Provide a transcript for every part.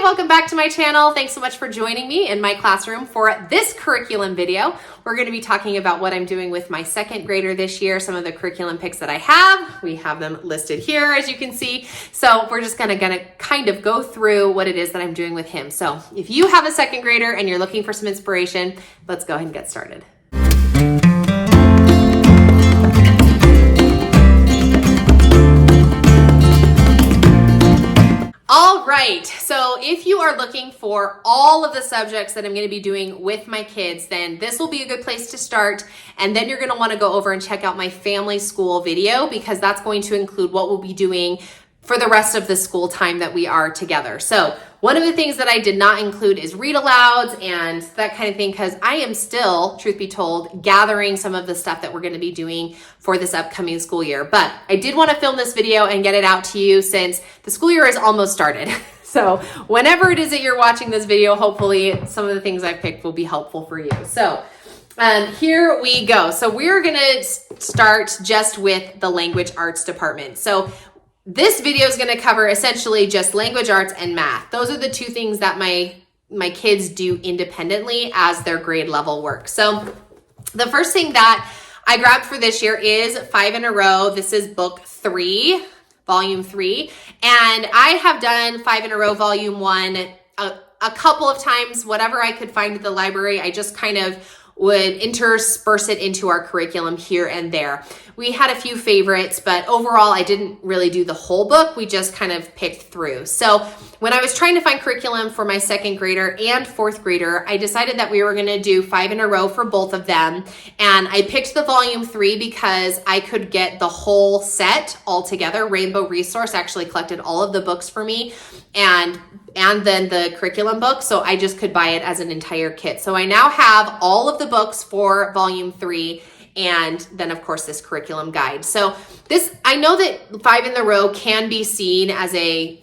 welcome back to my channel. Thanks so much for joining me in my classroom for this curriculum video. We're going to be talking about what I'm doing with my second grader this year, some of the curriculum picks that I have. We have them listed here, as you can see. So we're just gonna kind of go through what it is that I'm doing with him. So if you have a second grader and you're looking for some inspiration, let's go ahead and get started. All right, so if you are looking for all of the subjects that I'm going to be doing with my kids, then this will be a good place to start. And then you're going to want to go over and check out my family school video, because that's going to include what we'll be doing for the rest of the school time that we are together. So one of the things that I did not include is read alouds and that kind of thing, because I am still, truth be told, gathering some of the stuff that we're going to be doing for this upcoming school year. But I did want to film this video and get it out to you since the school year is almost started. So whenever it is that you're watching this video, hopefully some of the things I've picked will be helpful for you. So here we go. So we're going to start just with the language arts department. So this video is going to cover essentially just language arts and math. Those are the two things that my kids do independently as their grade level work. So the first thing that I grabbed for this year is 5 in a Row. This is book 3, volume 3. And I have done 5 in a Row, volume 1 a couple of times, whatever I could find at the library. I just kind of would intersperse it into our curriculum here and there. We had a few favorites, but overall I didn't really do the whole book. We just kind of picked through. So when I was trying to find curriculum for my second grader and fourth grader, I decided that we were going to do 5 in a Row for both of them. And I picked the volume 3 because I could get the whole set all together. Rainbow Resource actually collected all of the books for me and then the curriculum book, so I just could buy it as an entire kit. So I now have all of the books for volume 3 and then of course this curriculum guide. So I know that 5 in a Row can be seen as a,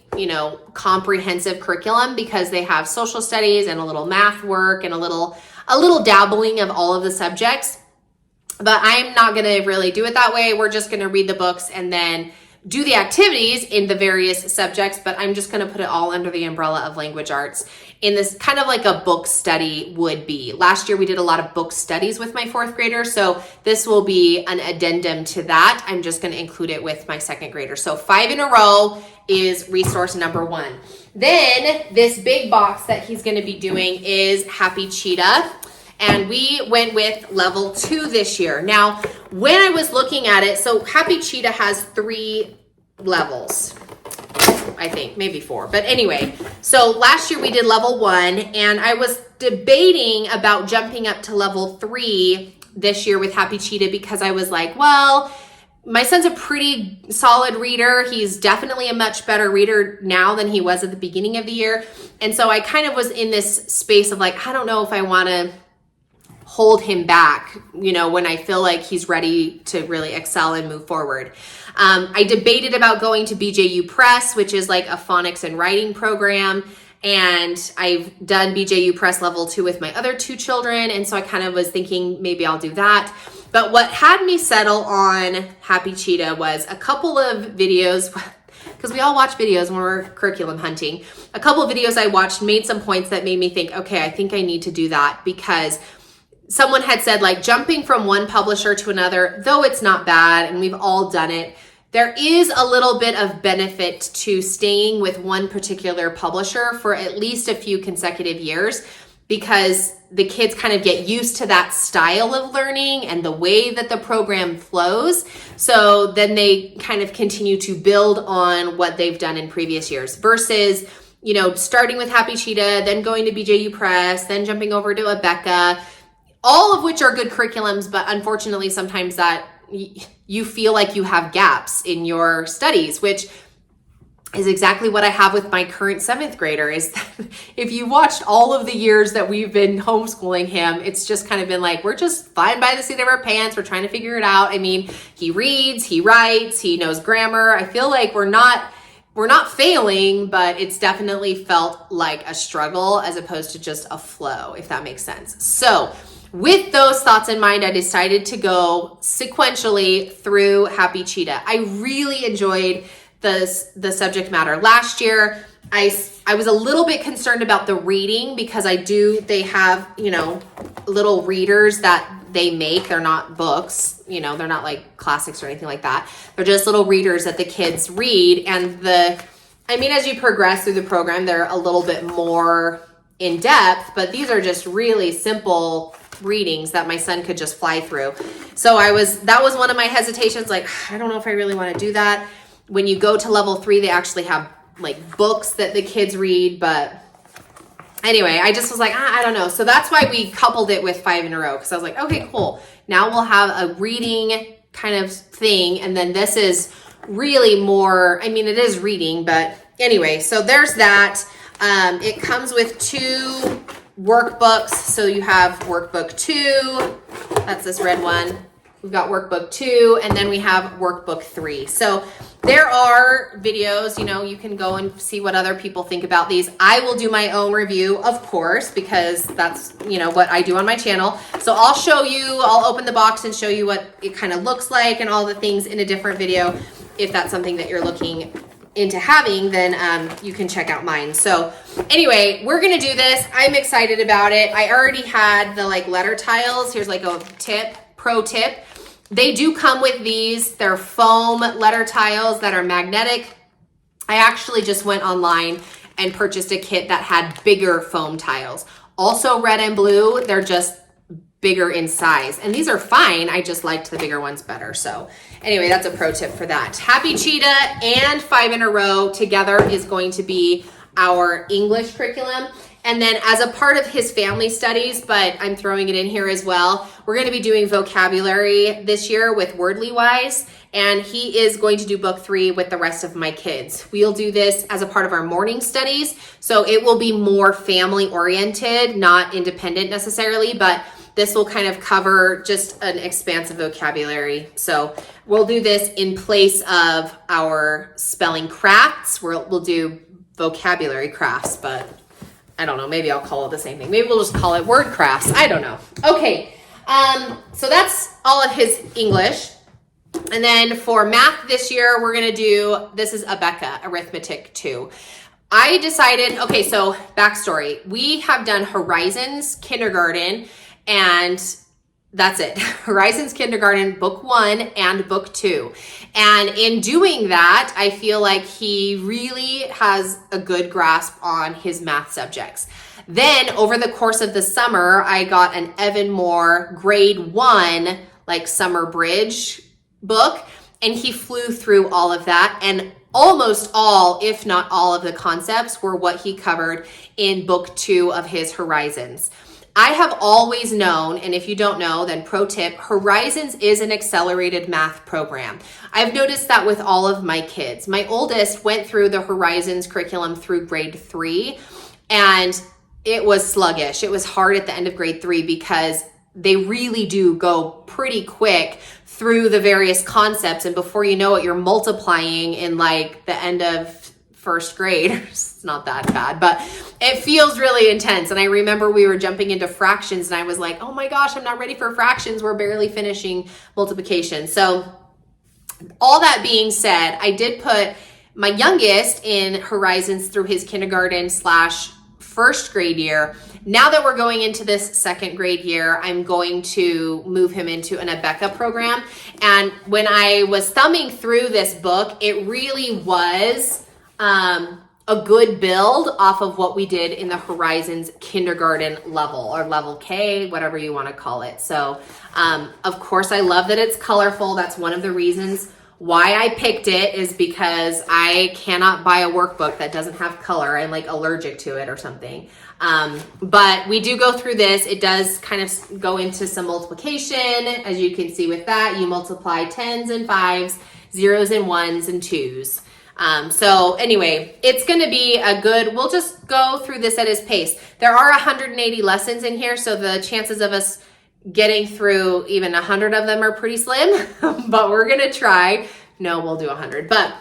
comprehensive curriculum because they have social studies and a little math work and a little dabbling of all of the subjects. But I'm not going to really do it that way. We're just going to read the books and then do the activities in the various subjects, but I'm just going to put it all under the umbrella of language arts in this kind of like a book study would be. Last year we did a lot of book studies with my fourth grader, so this will be an addendum to that. I'm just going to include it with my second grader. So 5 in a Row is resource number 1. Then this big box that he's going to be doing is Happy Cheetah. And we went with level 2 this year. Now, when I was looking at it, so Happy Cheetah has 3 levels, I think, maybe 4. But anyway, so last year we did level 1, and I was debating about jumping up to level 3 this year with Happy Cheetah because I was like, well, my son's a pretty solid reader. He's definitely a much better reader now than he was at the beginning of the year. And so I kind of was in this space of like, I don't know if I want to hold him back, when I feel like he's ready to really excel and move forward. I debated about going to BJU Press, which is like a phonics and writing program. And I've done BJU Press level 2 with my other 2 children. And so I kind of was thinking maybe I'll do that. But what had me settle on Happy Cheetah was a couple of videos, because we all watch videos when we're curriculum hunting. A couple of videos I watched made some points that made me think, okay, I think I need to do that, because someone had said like jumping from one publisher to another, though it's not bad and we've all done it, there is a little bit of benefit to staying with one particular publisher for at least a few consecutive years, because the kids kind of get used to that style of learning and the way that the program flows. So then they kind of continue to build on what they've done in previous years versus, starting with Happy Cheetah, then going to BJU Press, then jumping over to Abeka, all of which are good curriculums, but unfortunately sometimes that you feel like you have gaps in your studies, which is exactly what I have with my current 7th grader, is that if you watched all of the years that we've been homeschooling him, it's just kind of been like, we're just flying by the seat of our pants. We're trying to figure it out. I mean, he reads, he writes, he knows grammar. I feel like we're not failing, but it's definitely felt like a struggle as opposed to just a flow, if that makes sense. So with those thoughts in mind, I decided to go sequentially through Happy Cheetah. I really enjoyed the subject matter last year. I was a little bit concerned about the reading because they have, little readers that they make. They're not books, they're not like classics or anything like that. They're just little readers that the kids read. And as you progress through the program, they're a little bit more in depth, but these are just really simple readings that my son could just fly through. So that was one of my hesitations. Like, I don't know if I really want to do that. When you go to level 3, they actually have like books that the kids read. But anyway, I just was like, I don't know. So that's why we coupled it with 5 in a row. Cause I was like, okay, cool. Now we'll have a reading kind of thing. And then this is really more, it is reading, but anyway, so there's that. It comes with 2 workbooks. So you have workbook 2, that's this red one. We've got workbook 2, and then we have workbook 3. So there are videos, you can go and see what other people think about these. I will do my own review, of course, because that's, what I do on my channel. So I'll open the box and show you what it kind of looks like and all the things in a different video. If that's something that you're looking into having, then you can check out mine. So anyway, we're gonna do this. I'm excited about it. I already had the letter tiles. Here's like a pro tip. They do come with these. They're foam letter tiles that are magnetic. I actually just went online and purchased a kit that had bigger foam tiles. Also red and blue, they're just bigger in size. And these are fine. I just liked the bigger ones better. So anyway, that's a pro tip for that. Happy Cheetah and 5 in a row together is going to be our English curriculum. And then as a part of his family studies, but I'm throwing it in here as well, we're going to be doing vocabulary this year with Wordly Wise, and he is going to do book 3 with the rest of my kids. We'll do this as a part of our morning studies, so it will be more family oriented, not independent necessarily, but this will kind of cover just an expansive vocabulary. So we'll do this in place of our spelling crafts. We'll do vocabulary crafts, but I don't know, maybe I'll call it the same thing. Maybe we'll just call it word crafts. I don't know. Okay, so that's all of his English. And then for math this year, we're gonna do, this is Abeka, arithmetic 2. I decided, okay, so backstory. We have done Horizons Kindergarten, and that's it. Horizons Kindergarten, book 1 and book 2. And in doing that, I feel like he really has a good grasp on his math subjects. Then over the course of the summer, I got an Evan Moore grade 1, summer bridge book, and he flew through all of that. And almost all, if not all of the concepts were what he covered in book 2 of his Horizons. I have always known, and if you don't know, then pro tip, Horizons is an accelerated math program. I've noticed that with all of my kids. My oldest went through the Horizons curriculum through grade 3, and it was sluggish. It was hard at the end of grade 3 because they really do go pretty quick through the various concepts, and before you know it, you're multiplying in the end of first grade. It's not that bad, but it feels really intense. And I remember we were jumping into fractions and I was like, oh my gosh, I'm not ready for fractions. We're barely finishing multiplication. So all that being said, I did put my youngest in Horizons through his kindergarten / first grade year. Now that we're going into this second grade year, I'm going to move him into an Abeka program. And when I was thumbing through this book, it really was a good build off of what we did in the Horizons kindergarten level, or level K, whatever you want to call it. So, of course, I love that it's colorful. That's one of the reasons why I picked it, is because I cannot buy a workbook that doesn't have color. I'm allergic to it or something. But we do go through this. It does kind of go into some multiplication. As you can see with that, you multiply 10s and 5s, 0s and 1s and 2s. So anyway, it's going to be we'll just go through this at his pace. There are 180 lessons in here, so the chances of us getting through even 100 of them are pretty slim, but we're going to try. No, we'll do 100, but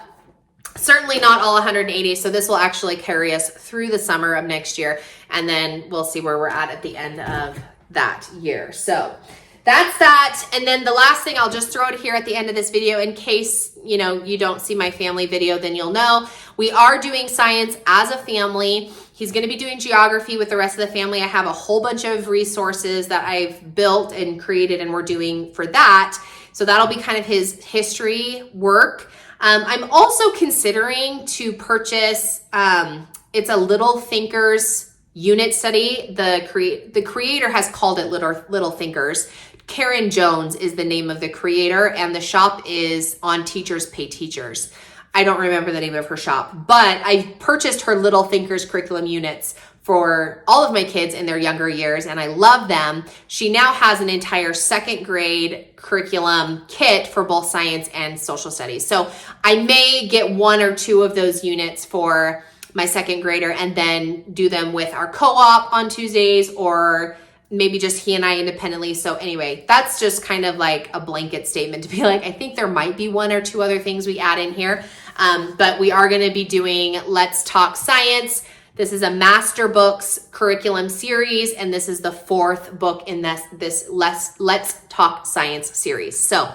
certainly not all 180. So this will actually carry us through the summer of next year, and then we'll see where we're at the end of that year. So that's that. And then the last thing, I'll just throw it here at the end of this video in case, you know, you don't see my family video, then you'll know. We are doing science as a family. He's going to be doing geography with the rest of the family. I have a whole bunch of resources that I've built and created and we're doing for that. So that'll be kind of his history work. I'm also considering to purchase, it's a Little Thinkers unit study. The creator has called it Little Thinkers. Karen Jones is the name of the creator, and the shop is On Teachers Pay Teachers. I don't remember the name of her shop, but I purchased her Little Thinkers curriculum units for all of my kids in their younger years, and I love them. She now has an entire second grade curriculum kit for both science and social studies. So I may get one or two of those units for my second grader and then do them with our co-op on Tuesdays, or maybe just he and I independently. So anyway, that's just kind of like a blanket statement to be like, I think there might be one or two other things we add in here. But we are going to be doing Let's Talk Science. This is a master books curriculum series, and this is the fourth book in this Let's Talk Science series. So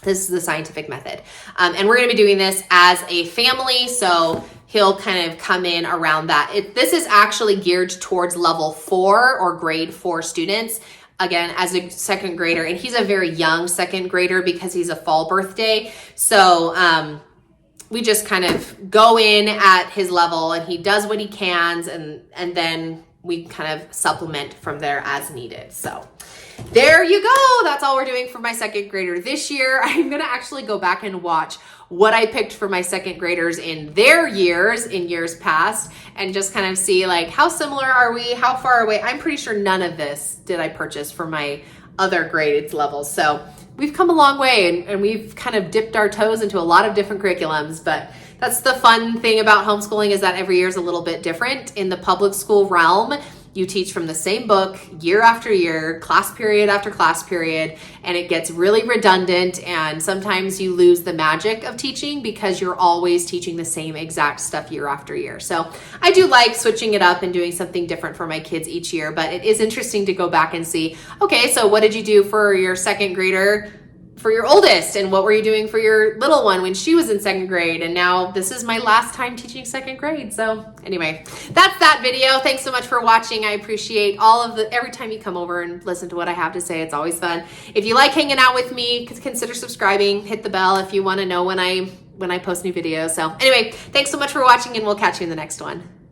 this is the scientific method. And we're going to be doing this as a family. So he'll kind of come in around that. This is actually geared towards level 4 or grade 4 students. Again, as a second grader, and he's a very young second grader because he's a fall birthday. So we just kind of go in at his level and he does what he can, and then we kind of supplement from there as needed. So there you go. That's all we're doing for my second grader this year. I'm going to actually go back and watch what I picked for my second graders in their years, in years past, and just kind of see like how similar are we, how far away. I'm pretty sure none of this did I purchase for my other grades levels. So we've come a long way, and we've kind of dipped our toes into a lot of different curriculums. But that's the fun thing about homeschooling, is that every year is a little bit different. In the public school realm, you teach from the same book year after year, class period after class period, and it gets really redundant, and sometimes you lose the magic of teaching because you're always teaching the same exact stuff year after year. So I do like switching it up and doing something different for my kids each year, but it is interesting to go back and see, okay, so what did you do for your second grader for your oldest, and what were you doing for your little one when she was in second grade? And now this is my last time teaching second grade. So anyway, that's that video. Thanks so much for watching. I appreciate every time you come over and listen to what I have to say. It's always fun. If you like hanging out with me, consider subscribing, hit the bell if you want to know when I post new videos. So anyway, thanks so much for watching, and we'll catch you in the next one.